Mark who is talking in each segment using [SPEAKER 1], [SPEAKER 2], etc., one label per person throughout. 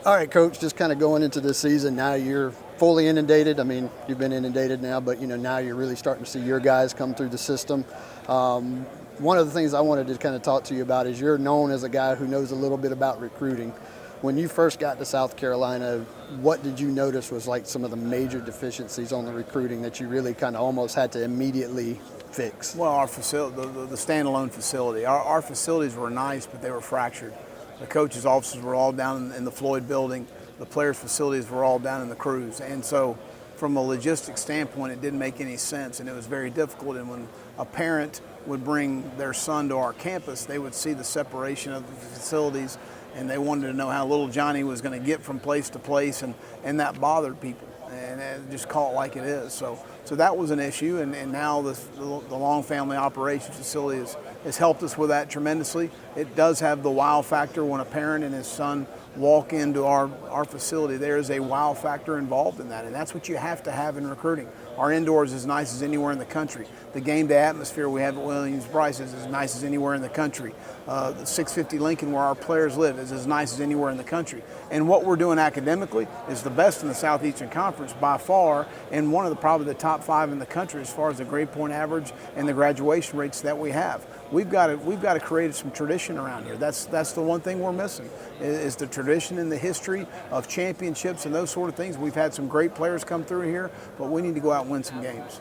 [SPEAKER 1] All right, Coach, just kind of going into this season, now you're fully inundated. I mean, you've been inundated now, but, now you're really starting to see your guys come through the system. One of the things I wanted to kind of talk to you about is you're known as a guy who knows a little bit about recruiting. When you first got to South Carolina, what did you notice was like some of the major deficiencies on the recruiting that you really kind of almost had to immediately fix?
[SPEAKER 2] Well, our facility, the standalone facility, our facilities were nice, but they were fractured. The coaches' offices were all down in the Floyd building. The players' facilities were all down in the Cruz. And so from a logistics standpoint, it didn't make any sense, and it was very difficult. And when a parent would bring their son to our campus, they would see the separation of the facilities, and they wanted to know how little Johnny was going to get from place to place, and that bothered people. And just call it like it is. So that was an issue, and now the Long Family Operations Facility has helped us with that tremendously. It does have the wow factor when a parent and his son walk into our facility. There is a wow factor involved in that, and that's what you have to have in recruiting. Our indoors is as nice as anywhere in the country. The game day atmosphere we have at Williams-Brice is as nice as anywhere in the country. The 650 Lincoln, where our players live, is as nice as anywhere in the country. And what we're doing academically is the best in the Southeastern Conference by far, and one of probably the top 5 in the country as far as the grade point average and the graduation rates that we have. We've got to create some tradition around here. That's the one thing we're missing is the tradition and the history of championships and those sort of things. We've had some great players come through here, but we need to go out and win some games.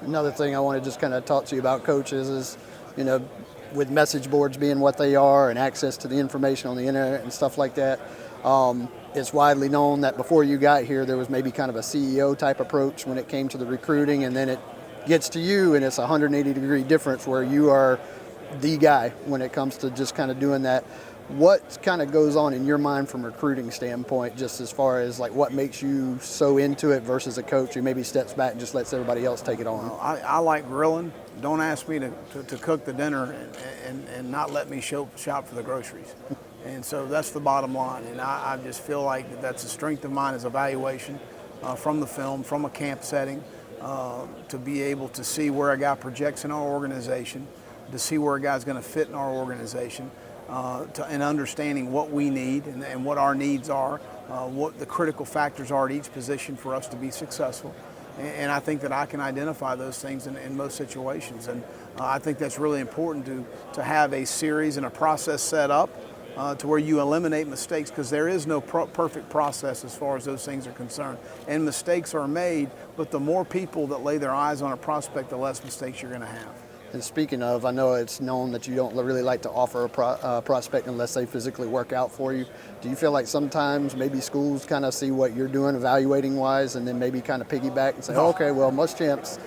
[SPEAKER 1] Another thing I want to just kind of talk to you about, coaches, is, with message boards being what they are and access to the information on the internet and stuff like that, it's widely known that before you got here, there was maybe kind of a CEO type approach when it came to the recruiting, and then it gets to you and it's a 180-degree difference where you are the guy when it comes to just kind of doing that. What kind of goes on in your mind from a recruiting standpoint, just as far as like what makes you so into it versus a coach who maybe steps back and just lets everybody else take it on?
[SPEAKER 2] I like grilling. Don't ask me to cook the dinner and not let me shop for the groceries. And so that's the bottom line. And I just feel like that's a strength of mine, is evaluation from the film, from a camp setting, to be able to see where a guy projects in our organization, to see where a guy's going to fit in our organization, and understanding what we need and what our needs are, what the critical factors are at each position for us to be successful. And I think that I can identify those things in most situations. And I think that's really important to have a series and a process set up to where you eliminate mistakes, because there is no perfect process as far as those things are concerned. And mistakes are made, but the more people that lay their eyes on a prospect, the less mistakes you're going to have.
[SPEAKER 1] And speaking of, I know it's known that you don't really like to offer a prospect unless they physically work out for you. Do you feel like sometimes maybe schools kind of see what you're doing evaluating-wise and then maybe kind of piggyback and say, okay, well, Muschamp's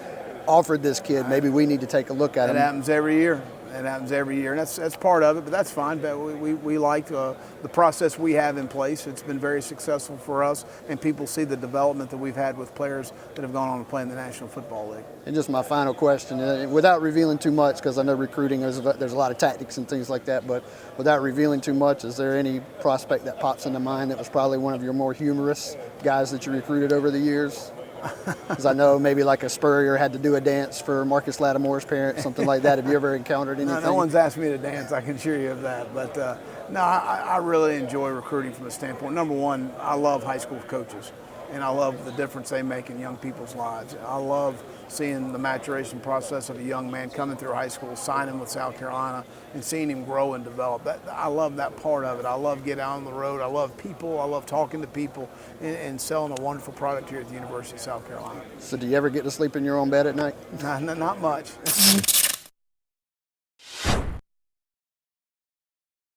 [SPEAKER 1] offered this kid, maybe we need to take a look at him?
[SPEAKER 2] It happens every year. It happens every year, and that's part of it, but that's fine. But we like the process we have in place. It's been very successful for us, and people see the development that we've had with players that have gone on to play in the National Football League.
[SPEAKER 1] And just my final question, without revealing too much, because I know recruiting, there's a lot of tactics and things like that, but without revealing too much, is there any prospect that pops into mind that was probably one of your more humorous guys that you recruited over the years? Because I know maybe like a Spurrier had to do a dance for Marcus Lattimore's parents, something like that. Have you ever encountered anything?
[SPEAKER 2] No one's asked me to dance, I can assure you of that. But no, I really enjoy recruiting from a standpoint. Number one, I love high school coaches, and I love the difference they make in young people's lives. I love seeing the maturation process of a young man coming through high school, signing with South Carolina, and seeing him grow and develop. I love that part of it. I love getting out on the road. I love people. I love talking to people and selling a wonderful product here at the University of South Carolina.
[SPEAKER 1] So do you ever get to sleep in your own bed at night?
[SPEAKER 2] Not much.